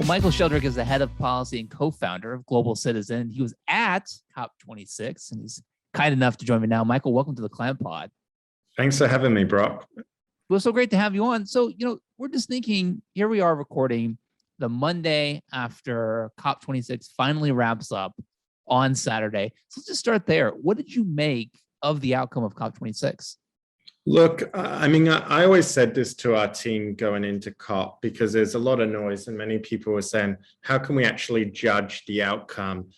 Well, Michael Sheldrick is the head of policy and co-founder of Global Citizen. He was at COP26 and he's kind enough to join me now. Michael, welcome to the Climate Pod. Thanks for having me, Brock. Well, so great to have you on. So, we're just thinking, here we are recording the Monday after COP26 finally wraps up on Saturday. So let's just start there. What did you make of the outcome of COP26? Look, I always said this to our team going into COP because there's a lot of noise and many people were saying, how can we actually judge the outcome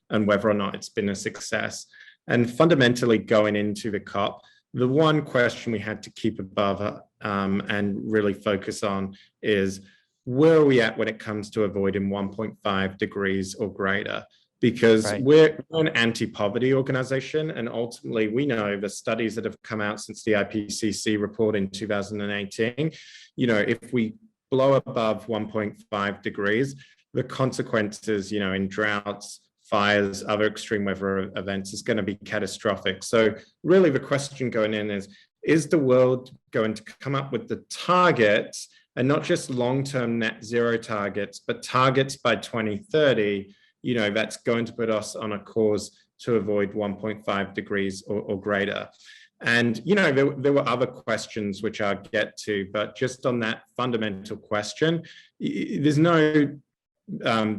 and whether or not it's been a success? And fundamentally going into the COP, the one question we had to keep above and really focus on is, where are we at when it comes to avoiding 1.5 degrees or greater? Because we're an anti-poverty organization, and ultimately we know the studies that have come out since the IPCC report in 2018, if we blow above 1.5 degrees, the consequences, in droughts, fires, other extreme weather events is going to be catastrophic. So really the question going in is the world going to come up with the targets, and not just long-term net zero targets, but targets by 2030, that's going to put us on a course to avoid 1.5 degrees or greater. And, there were other questions which I'll get to, but just on that fundamental question, there's no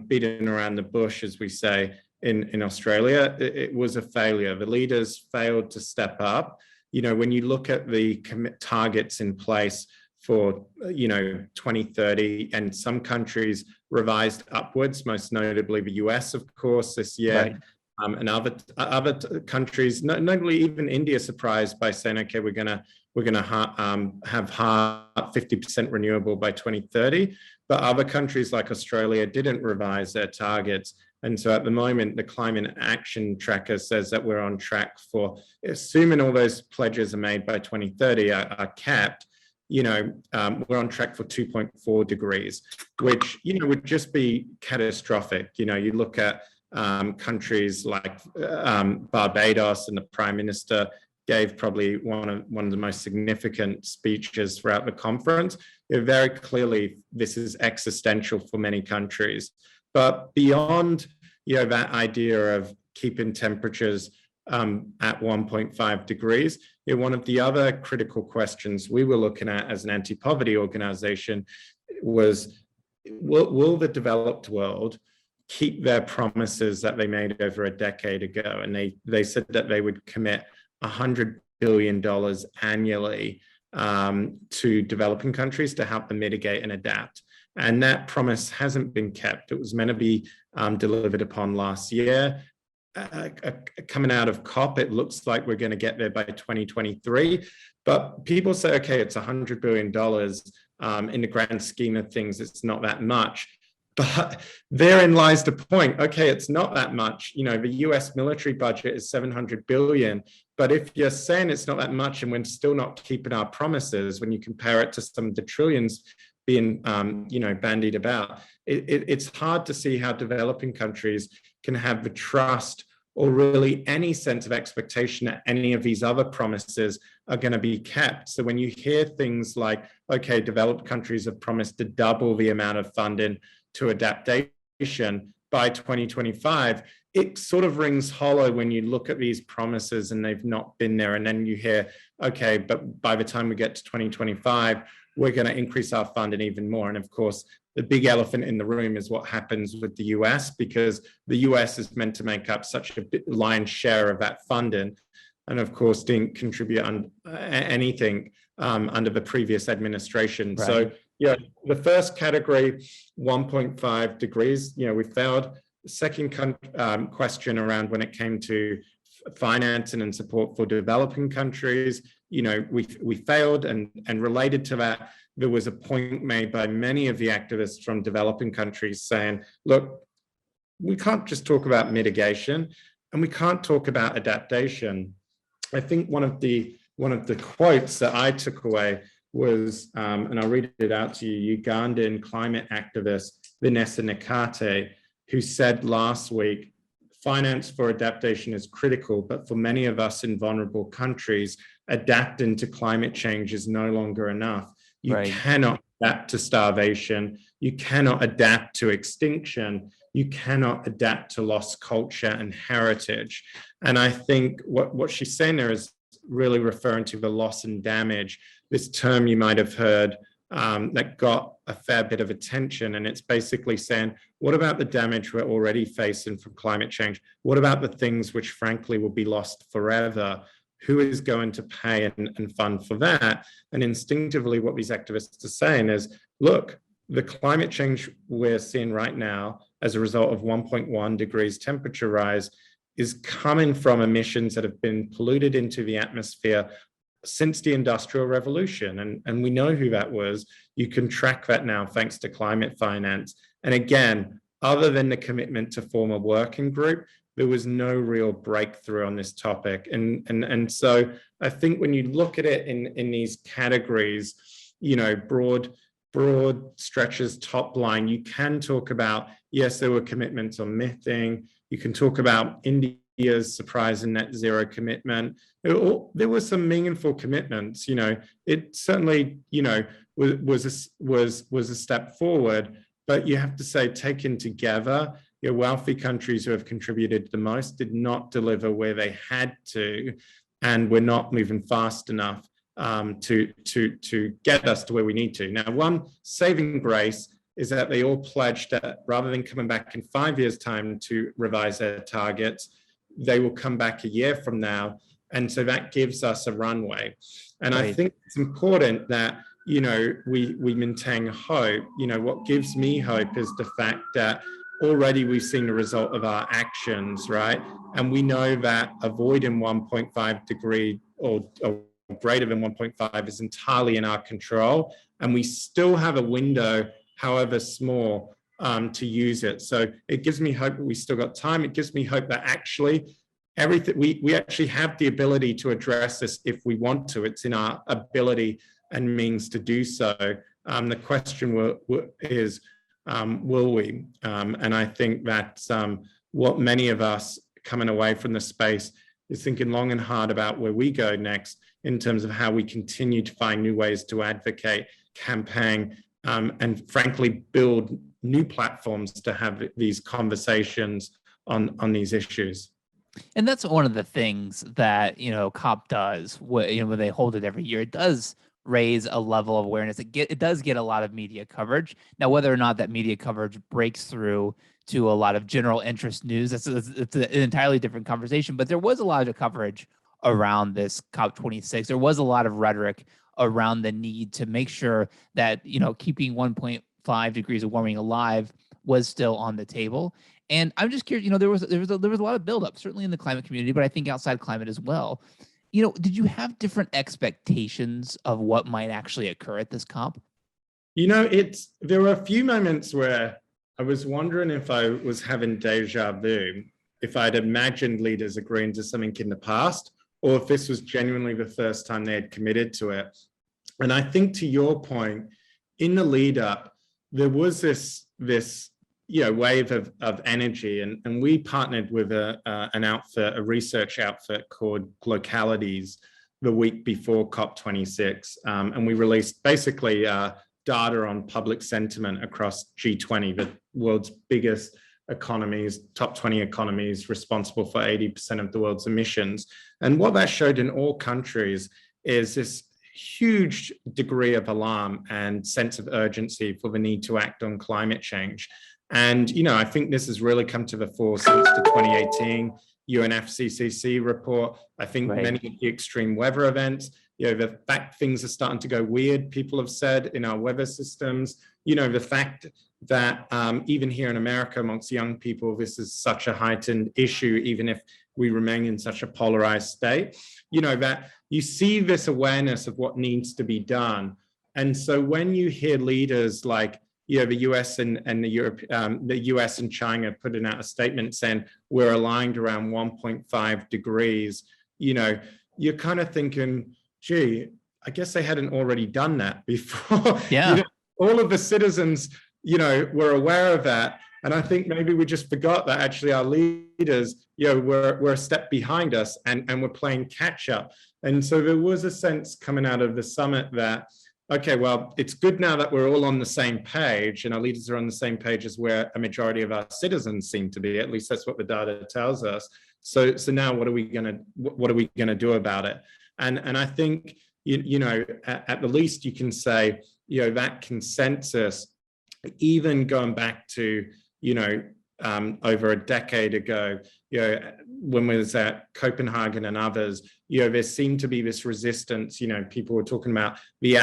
beating around the bush, as we say in Australia. It was a failure. The leaders failed to step up. When you look at the targets in place for 2030, and some countries revised upwards, most notably the US, of course, this year, and other countries, notably even India, surprised by saying, okay, we're gonna have 50% renewable by 2030, but other countries like Australia didn't revise their targets. And so at the moment, the Climate Action Tracker says that we're on track for, assuming all those pledges are made by 2030 are kept, we're on track for 2.4 degrees, which, would just be catastrophic. You look at countries like Barbados, and the Prime Minister gave probably one of the most significant speeches throughout the conference. Very clearly, this is existential for many countries. But beyond, that idea of keeping temperatures at 1.5 degrees, one of the other critical questions we were looking at as an anti-poverty organization was, will the developed world keep their promises that they made over a decade ago? And they said that they would commit $100 billion annually to developing countries to help them mitigate and adapt. And that promise hasn't been kept. It was meant to be delivered upon last year. Coming out of COP, it looks like we're going to get there by 2023. But people say, okay, it's $100 billion. In the grand scheme of things, it's not that much. But therein lies the point. Okay, it's not that much. The US military budget is $700 billion. But if you're saying it's not that much and we're still not keeping our promises, when you compare it to some of the trillions being, bandied about, it's hard to see how developing countries can have the trust or really any sense of expectation that any of these other promises are going to be kept. So when you hear things like, okay, developed countries have promised to double the amount of funding to adaptation by 2025, it sort of rings hollow when you look at these promises and they've not been there. And then you hear, okay, but by the time we get to 2025, we're going to increase our funding even more. And of course, the big elephant in the room is what happens with the US, because the US is meant to make up such a lion's share of that funding. And of course, didn't contribute anything under the previous administration. Right. So, the first category, 1.5 degrees, we failed. The second question around when it came to financing and support for developing countries, we failed. And related to that, there was a point made by many of the activists from developing countries saying, look, we can't just talk about mitigation and we can't talk about adaptation. I think one of the quotes that I took away was, and I'll read it out to you, Ugandan climate activist Vanessa Nakate, who said last week, finance for adaptation is critical, but for many of us in vulnerable countries, adapting to climate change is no longer enough. You Right. cannot adapt to starvation. You cannot adapt to extinction. You cannot adapt to lost culture and heritage. And I think what she's saying there is really referring to the loss and damage, this term you might have heard that got a fair bit of attention. And it's basically saying, what about the damage we're already facing from climate change? What about the things which frankly will be lost forever? Who is going to pay and fund for that? And instinctively, what these activists are saying is, look, the climate change we're seeing right now as a result of 1.1 degrees temperature rise is coming from emissions that have been polluted into the atmosphere since the Industrial Revolution. And we know who that was. You can track that now thanks to climate finance. And again, other than the commitment to form a working group, there was no real breakthrough on this topic. And so I think when you look at it in these categories, you know, broad stretches, top line, you can talk about, yes, there were commitments on methane. You can talk about India's surprise and net zero commitment. There were some meaningful commitments. You know, it certainly, you know, was a step forward. But you have to say, taken together, your wealthy countries who have contributed the most did not deliver where they had to, and we're not moving fast enough to get us to where we need to. Now, one saving grace is that they all pledged that rather than coming back in 5 years' time to revise their targets, they will come back a year from now. And so that gives us a runway. And right. I think it's important that, you know, we maintain hope. You know, what gives me hope is the fact that already we've seen the result of our actions, right? And we know that avoiding 1.5 degree or greater than 1.5 is entirely in our control. And we still have a window, however small, to use it. So it gives me hope that we still got time. It gives me hope that actually everything, we actually have the ability to address this if we want to. It's in our ability and means to do so. The question is, will we? And I think that's what many of us coming away from the space is thinking long and hard about where we go next in terms of how we continue to find new ways to advocate, campaign, and frankly, build new platforms to have these conversations on these issues. And that's one of the things that, you know, COP does, you know, when they hold it every year. It does raise a level of awareness. It does get a lot of media coverage. Now, whether or not that media coverage breaks through to a lot of general interest news, it's an entirely different conversation. But there was a lot of coverage around this COP26. There was a lot of rhetoric around the need to make sure that, you know, keeping 1.5 degrees of warming alive was still on the table. And I'm just curious, you know, there was a lot of buildup, certainly in the climate community, but I think outside climate as well. You know, did you have different expectations of what might actually occur at this COP? You know, there were a few moments where I was wondering if I was having deja vu, if I'd imagined leaders agreeing to something in the past, or if this was genuinely the first time they had committed to it. And I think, to your point, in the lead up, there was this you know, wave of energy, and we partnered with an outfit, a research outfit called Glocalities, the week before COP26, and we released basically data on public sentiment across G20, the world's biggest economies, top 20 economies responsible for 80% of the world's emissions. And what that showed in all countries is this huge degree of alarm and sense of urgency for the need to act on climate change. And, you know, I think this has really come to the fore since the 2018 UNFCCC report. I think many of the extreme weather events, you know, the fact things are starting to go weird, people have said, in our weather systems, you know, the fact that even here in America amongst young people, this is such a heightened issue, even if we remain in such a polarized state, you know, that you see this awareness of what needs to be done. And so when you hear leaders like, you know, the US and the US and China putting out a statement saying we're aligned around 1.5 degrees, you know, you're kind of thinking, gee, I guess they hadn't already done that before. Yeah. You know, all of the citizens, you know, were aware of that. And I think maybe we just forgot that actually our leaders, you know, were a step behind us and we're playing catch up. And so there was a sense coming out of the summit that okay, well, it's good now that we're all on the same page and our leaders are on the same page as where a majority of our citizens seem to be. At least that's what the data tells us. So now what are we gonna do about it? And I think at the least you can say that consensus, even going back to over a decade ago, when we was at Copenhagen and others, there seemed to be this resistance. People were talking about the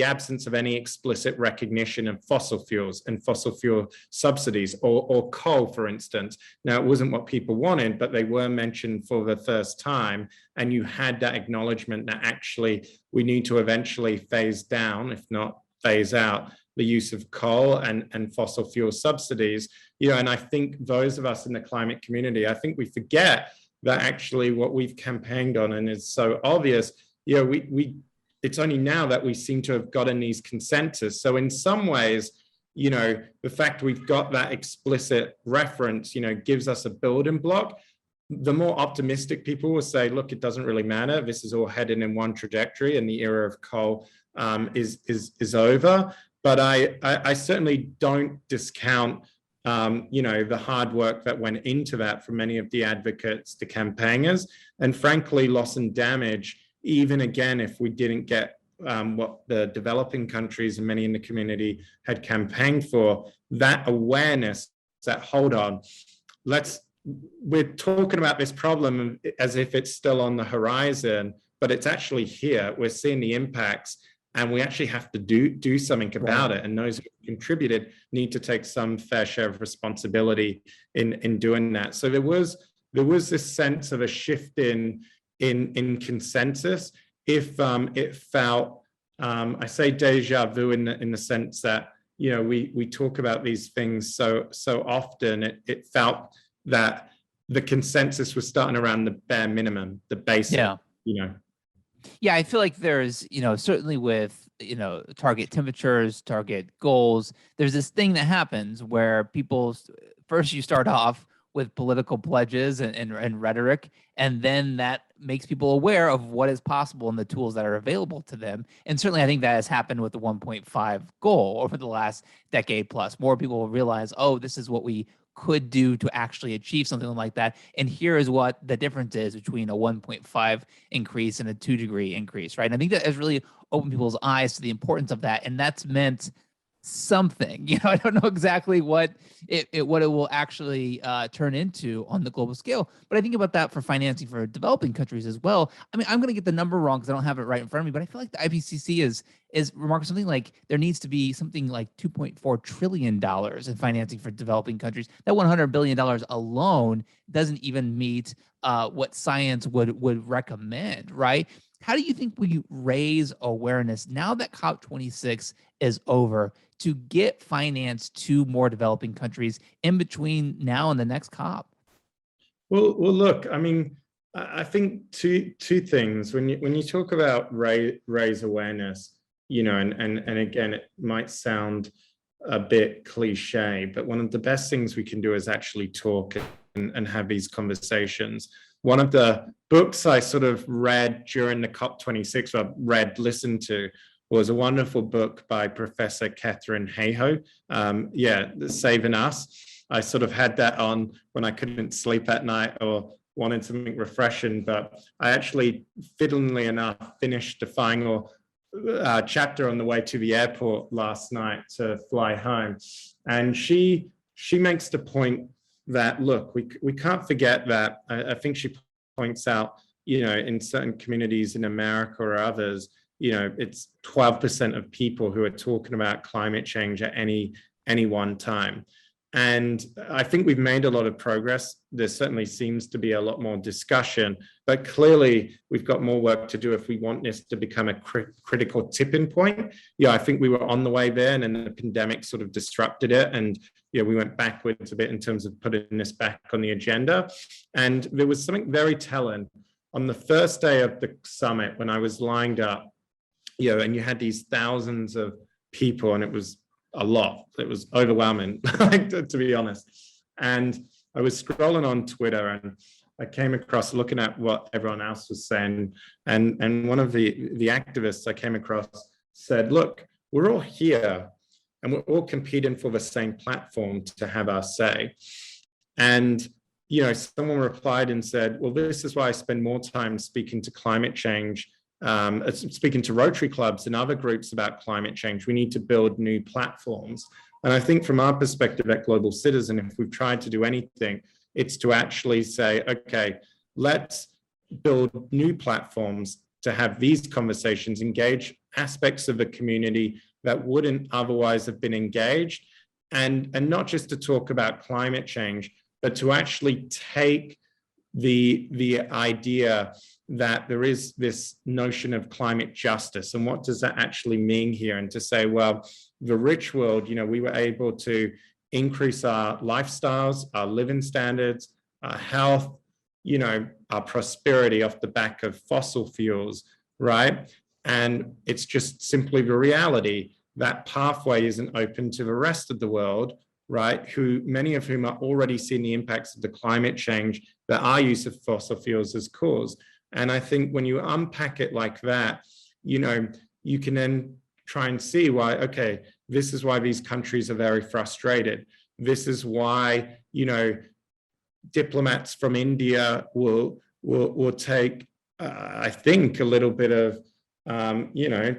absence of any explicit recognition of fossil fuels and fossil fuel subsidies, or coal, for instance. Now, it wasn't what people wanted, but they were mentioned for the first time, and you had that acknowledgement that actually we need to eventually phase down, if not phase out, the use of coal and fossil fuel subsidies. And I think those of us in the climate community, I think we forget that actually what we've campaigned on, and is so obvious, it's only now that we seem to have gotten these consensus. So in some ways, the fact we've got that explicit reference, gives us a building block. The more optimistic people will say, look, it doesn't really matter. This is all headed in one trajectory and the era of coal is over. But I certainly don't discount, the hard work that went into that from many of the advocates, the campaigners, and frankly, loss and damage, even again, if we didn't get what the developing countries and many in the community had campaigned for, that awareness, that hold on, we're talking about this problem as if it's still on the horizon, but it's actually here. We're seeing the impacts. And we actually have to do something about it. And those who contributed need to take some fair share of responsibility in doing that. So there was this sense of a shift in consensus. If it felt, I say deja vu in the sense that we talk about these things so often. It felt that the consensus was starting around the bare minimum, the basic. Yeah, I feel like there's, certainly with, target temperatures, target goals, there's this thing that happens where people, first you start off with political pledges and rhetoric, and then that makes people aware of what is possible and the tools that are available to them. And certainly I think that has happened with the 1.5 goal over the last decade plus. More people will realize, oh, this is what we could do to actually achieve something like that. And here is what the difference is between a 1.5 increase and a 2-degree increase, right? And I think that has really opened people's eyes to the importance of that. And that's meant something. I don't know exactly what it will actually turn into on the global scale, but I think about that for financing for developing countries as well. I mean, I'm going to get the number wrong because I don't have it right in front of me, but I feel like the IPCC is remarkable. Something like there needs to be something like $2.4 trillion in financing for developing countries. That $100 billion alone doesn't even meet what science would recommend, right? How do you think we raise awareness now that COP26 is over to get finance to more developing countries in between now and the next COP? Well, look, I mean, I think two things. When you talk about raise awareness, and again, it might sound a bit cliche, but one of the best things we can do is actually talk and have these conversations. One of the books I sort of read during the COP26, listened to, was a wonderful book by Professor Katharine Hayhoe. Saving Us. I sort of had that on when I couldn't sleep at night or wanted something refreshing, but I actually, fiddlingly enough, finished the final chapter on the way to the airport last night to fly home. And she makes the point that, look, we can't forget that. I think she points out, in certain communities in America or others, it's 12% of people who are talking about climate change at any one time. And I think we've made a lot of progress. There certainly seems to be a lot more discussion, but clearly we've got more work to do if we want this to become a critical tipping point. I think we were on the way there, and then the pandemic sort of disrupted it. And we went backwards a bit in terms of putting this back on the agenda. And there was something very telling. On the first day of the summit, when I was lined up, and you had these thousands of people, and it was a lot. It was overwhelming, to be honest. And I was scrolling on Twitter, and I came across looking at what everyone else was saying, and one of the activists I came across said, look, we're all here and we're all competing for the same platform to have our say. And, you know, someone replied and said, well, this is why I spend more time speaking to climate change, speaking to Rotary clubs and other groups about climate change. We need to build new platforms. And I think from our perspective at Global Citizen, if we've tried to do anything, it's to actually say, okay, let's build new platforms to have these conversations, engage aspects of the community that wouldn't otherwise have been engaged, and not just to talk about climate change, but to actually take the idea that there is this notion of climate justice, and what does that actually mean here, and to say, well, the rich world, you know, we were able to increase our lifestyles, our living standards, our health, you know, our prosperity off the back of fossil fuels, right? And it's just simply the reality that pathway isn't open to the rest of the world, right? Who, many of whom are already seeing the impacts of the climate change that our use of fossil fuels has caused. And I think when you unpack it like that, you know, you can then try and see why, okay, this is why these countries are very frustrated. This is why, you know, diplomats from India will take, I think, a little bit of, you know,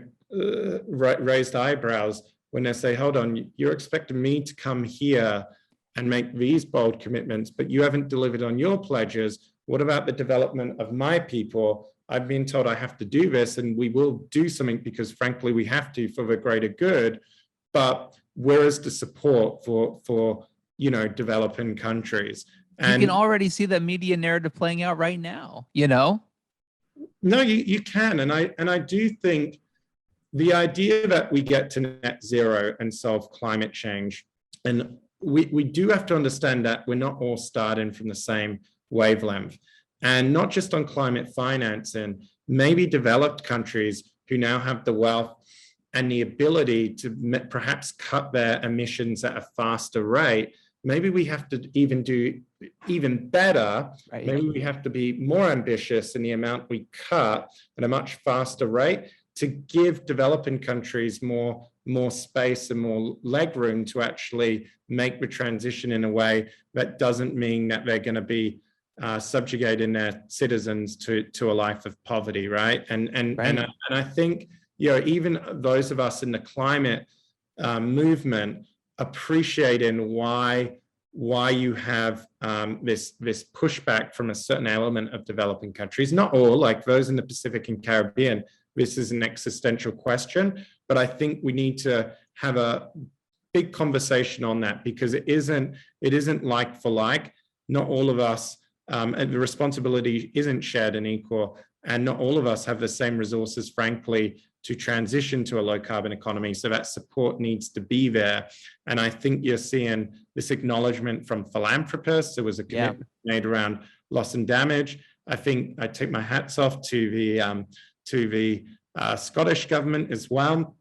raised eyebrows when they say, hold on, you're expecting me to come here and make these bold commitments, but you haven't delivered on your pledges. What about the development of my people? I've been told I have to do this, and we will do something because frankly, we have to for the greater good. But where is the support for you know, developing countries? And you can already see the media narrative playing out right now, you know? No, you can. And I do think the idea that we get to net zero and solve climate change, and we do have to understand that we're not all starting from the same wavelength. And not just on climate finance, and maybe developed countries who now have the wealth and the ability to perhaps cut their emissions at a faster rate. Maybe we have to even do even better. Right. Maybe we have to be more ambitious in the amount we cut at a much faster rate to give developing countries more space and more leg room to actually make the transition in a way that doesn't mean that they're going to be subjugating their citizens to a life of poverty, right? And I think, you know, even those of us in the climate movement appreciating why you have this pushback from a certain element of developing countries. Not all, like those in the Pacific and Caribbean, this is an existential question, but I think we need to have a big conversation on that, because it isn't like for like. Not all of us, and the responsibility isn't shared and equal, and not all of us have the same resources, frankly, to transition to a low carbon economy. So that support needs to be there. And I think you're seeing this acknowledgement from philanthropists. There was a commitment made around loss and damage. I think I take my hats off to the Scottish government as well.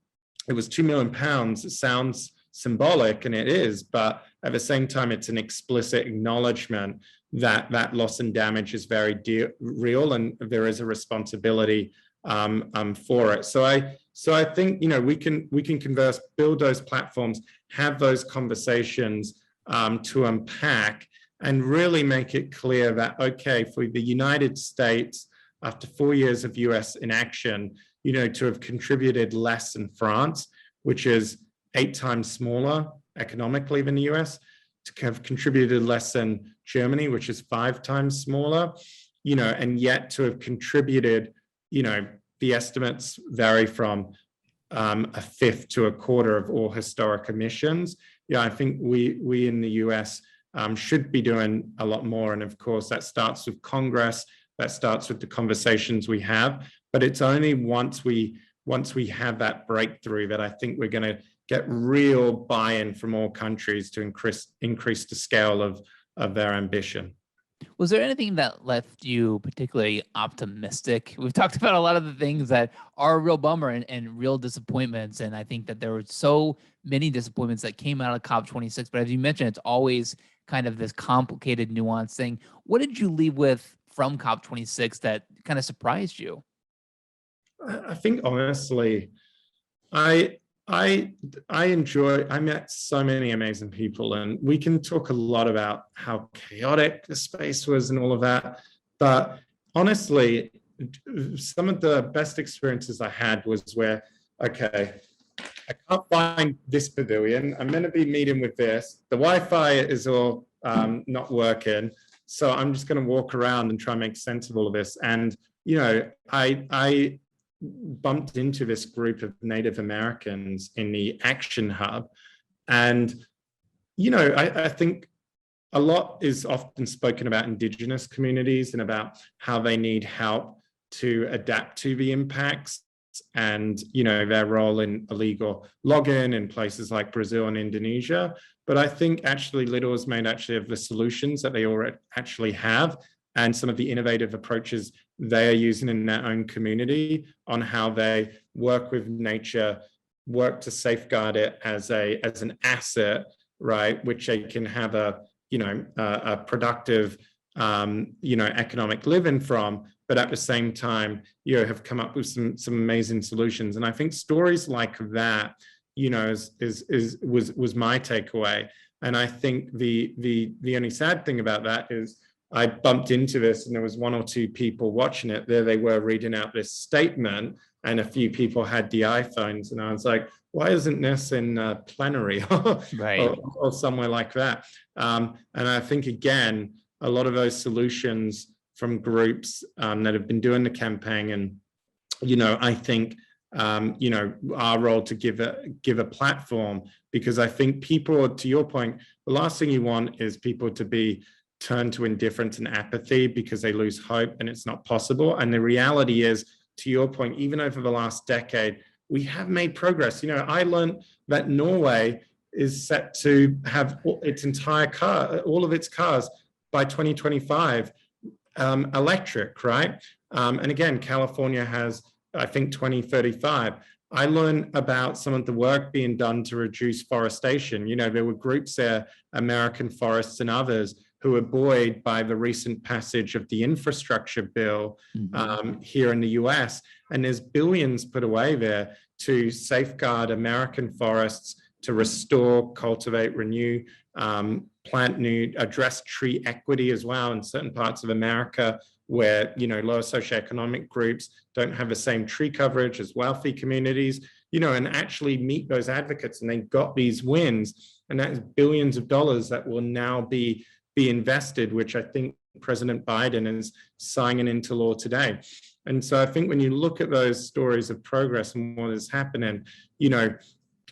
It was £2 million. It sounds symbolic, and it is, but at the same time, it's an explicit acknowledgement that loss and damage is very real, and there is a responsibility for it. So I think, you know, we can converse, build those platforms, have those conversations to unpack, and really make it clear that, okay, for the United States, after 4 years of US inaction, you know, to have contributed less than France, which is 8 times smaller economically than the US, to have contributed less than Germany, which is 5 times smaller, you know, and yet to have contributed, you know, the estimates vary from a fifth to a quarter of all historic emissions. Yeah, I think we in the US should be doing a lot more. And of course, that starts with Congress, that starts with the conversations we have. But it's only once we have that breakthrough that I think we're going to get real buy-in from all countries to increase the scale of their ambition. Was there anything that left you particularly optimistic? We've talked about a lot of the things that are a real bummer and real disappointments. And I think that there were so many disappointments that came out of COP26. But as you mentioned, it's always kind of this complicated, nuanced thing. What did you leave with from COP26 that kind of surprised you? I think honestly, I I met so many amazing people, and we can talk a lot about how chaotic the space was and all of that. But honestly, some of the best experiences I had was where, okay, I can't find this pavilion. I'm meant to be meeting with this. The Wi-Fi is all not working. So I'm just going to walk around and try and make sense of all of this. And, I bumped into this group of Native Americans in the Action Hub. And, I think a lot is often spoken about Indigenous communities and about how they need help to adapt to the impacts and their role in illegal logging in places like Brazil and Indonesia. But I think actually Little is made actually of the solutions that they already actually have and some of the innovative approaches they are using in their own community on how they work with nature, work to safeguard it as an asset, right? Which they can have a productive economic living from, but at the same time, have come up with some amazing solutions. And I think stories like that, was my takeaway. And I think the only sad thing about that is I bumped into this and there was one or two people watching it. There they were reading out this statement, and a few people had the iPhones, and I was like, why isn't this in plenary Right. or somewhere like that? And I think, again, a lot of those solutions from groups that have been doing the campaign, and I think our role to give a platform, because I think people, to your point, the last thing you want is people to be turned to indifference and apathy because they lose hope and it's not possible. And the reality is, to your point, even over the last decade, we have made progress. I learned that Norway is set to have its entire all of its cars by 2025 electric, right? And again, California has, I think, 2035. I learned about some of the work being done to reduce forestation. There were groups there, American Forests and others, who were buoyed by the recent passage of the infrastructure bill here in the US. And there's billions put away there to safeguard American forests, to restore, cultivate, renew, plant new, address tree equity as well in certain parts of America where, lower socioeconomic groups don't have the same tree coverage as wealthy communities, and actually meet those advocates. And they got these wins, and that's billions of dollars that will now be invested, which I think President Biden is signing into law today. And so I think when you look at those stories of progress and what is happening,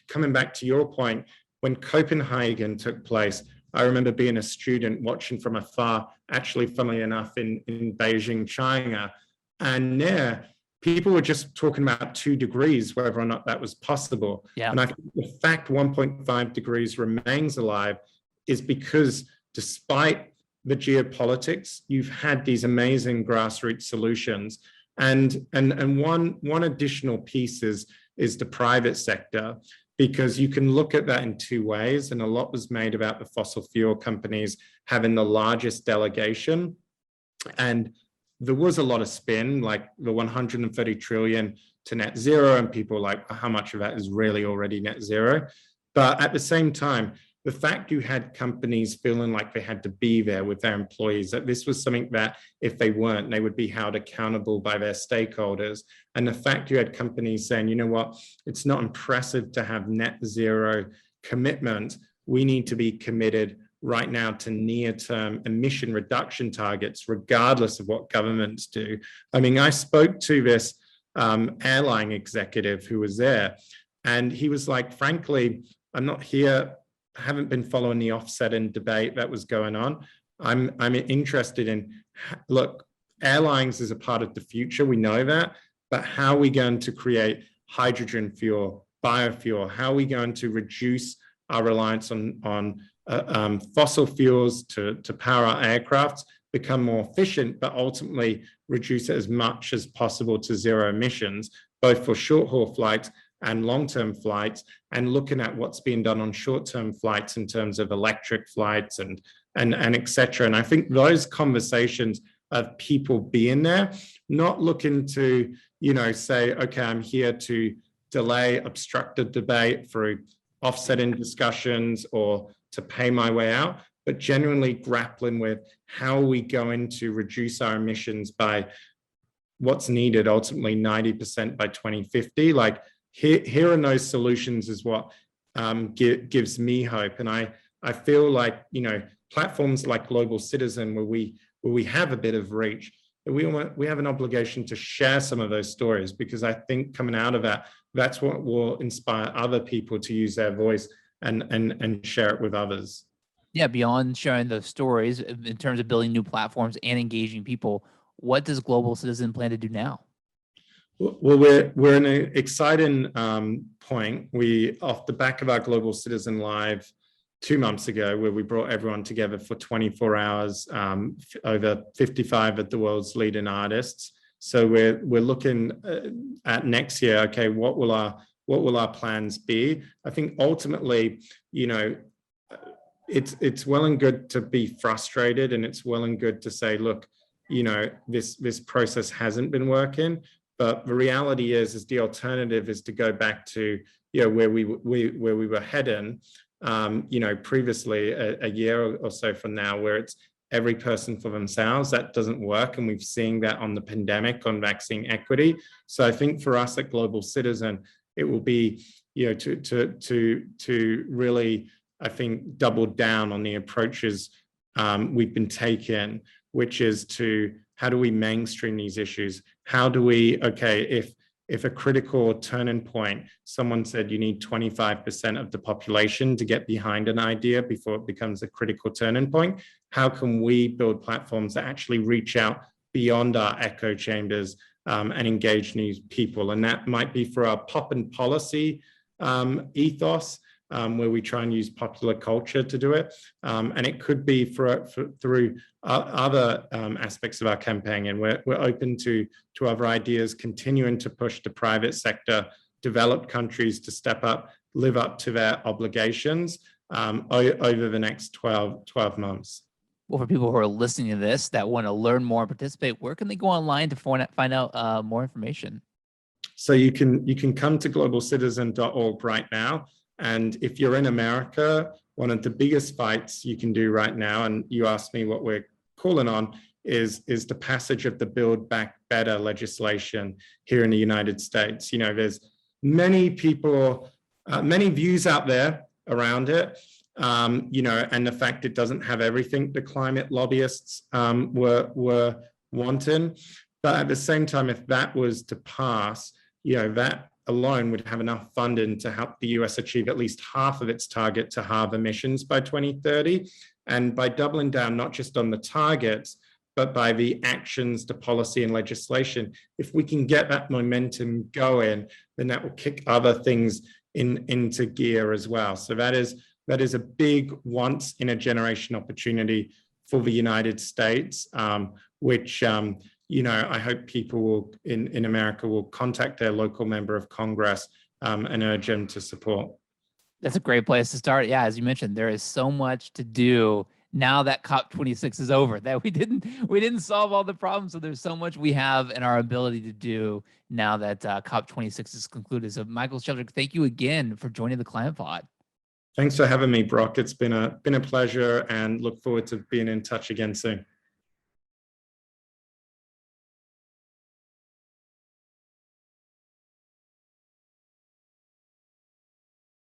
coming back to your point, when Copenhagen took place, I remember being a student watching from afar, actually, funnily enough, in Beijing, China. And there, people were just talking about 2 degrees, whether or not that was possible. Yeah. And I think the fact 1.5 degrees remains alive is because despite the geopolitics, you've had these amazing grassroots solutions. And one additional piece is the private sector, because you can look at that in 2 ways. And a lot was made about the fossil fuel companies having the largest delegation. And there was a lot of spin, like the 130 trillion to net zero, and people like, how much of that is really already net zero? But at the same time, the fact you had companies feeling like they had to be there with their employees, that this was something that if they weren't, they would be held accountable by their stakeholders. And the fact you had companies saying, you know what, it's not impressive to have net zero commitment. We need to be committed right now to near-term emission reduction targets, regardless of what governments do. I mean, I spoke to this airline executive who was there, and he was like, frankly, I'm not here, haven't been following the offsetting debate that was going on. I'm interested in, look, airlines is a part of the future, we know that, but how are we going to create hydrogen fuel, biofuel? How are we going to reduce our reliance on fossil fuels to power our aircrafts? become more efficient, but ultimately reduce it as much as possible to zero emissions, both for short haul flights and long-term flights, and looking at what's being done on short-term flights in terms of electric flights and et cetera. And I think those conversations of people being there, not looking to, say, okay, I'm here to delay, obstruct the debate through offsetting discussions or to pay my way out, but genuinely grappling with how are we going to reduce our emissions by what's needed, ultimately 90% by 2050. Like here are those solutions is what gives me hope. And I feel like, platforms like Global Citizen, where we have a bit of reach, we have an obligation to share some of those stories, because I think coming out of that, that's what will inspire other people to use their voice and share it with others. Yeah, beyond sharing those stories in terms of building new platforms and engaging people, what does Global Citizen plan to do now? Well, we're in an exciting point. We, off the back of our Global Citizen Live 2 months ago, where we brought everyone together for 24 hours, over 55 of the world's leading artists. So we're looking at next year. Okay, what will our plans be? I think ultimately, it's well and good to be frustrated, and it's well and good to say, look, this process hasn't been working. But the reality is the alternative is to go back to where we were heading. Previously a year or so from now, where it's every person for themselves. That doesn't work, and we've seen that on the pandemic, on vaccine equity. So I think for us at Global Citizen, it will be to really, I think, double down on the approaches we've been taking, which is to how do we mainstream these issues? How do we, if a critical turning point, someone said you need 25% of the population to get behind an idea before it becomes a critical turning point, how can we build platforms that actually reach out beyond our echo chambers and engage new people? And that might be for our pop and policy ethos, where we try and use popular culture to do it. And it could be through other aspects of our campaign. And we're open to other ideas, continuing to push the private sector, developed countries to step up, live up to their obligations over the next 12 months. Well, for people who are listening to this that want to learn more and participate, where can they go online to find out more information? So you can come to globalcitizen.org right now. And if you're in America, one of the biggest fights you can do right now, and you asked me what we're calling on, is the passage of the Build Back Better legislation here in the United States. There's many people, many views out there around it, and the fact it doesn't have everything the climate lobbyists were wanting. But at the same time, if that was to pass, that alone would have enough funding to help the US achieve at least half of its target to halve emissions by 2030. And by doubling down, not just on the targets, but by the actions, the policy and legislation, if we can get that momentum going, then that will kick other things into gear as well. So that is a big once in a generation opportunity for the United States, which I hope people in America will contact their local member of Congress and urge them to support. That's a great place to start. Yeah, as you mentioned, there is so much to do now that COP26 is over, that we didn't solve all the problems. So there's so much we have in our ability to do now that COP26 is concluded. So Michael Sheldrick, thank you again for joining the Climate Pod. Thanks for having me, Brock. It's been a pleasure, and look forward to being in touch again soon.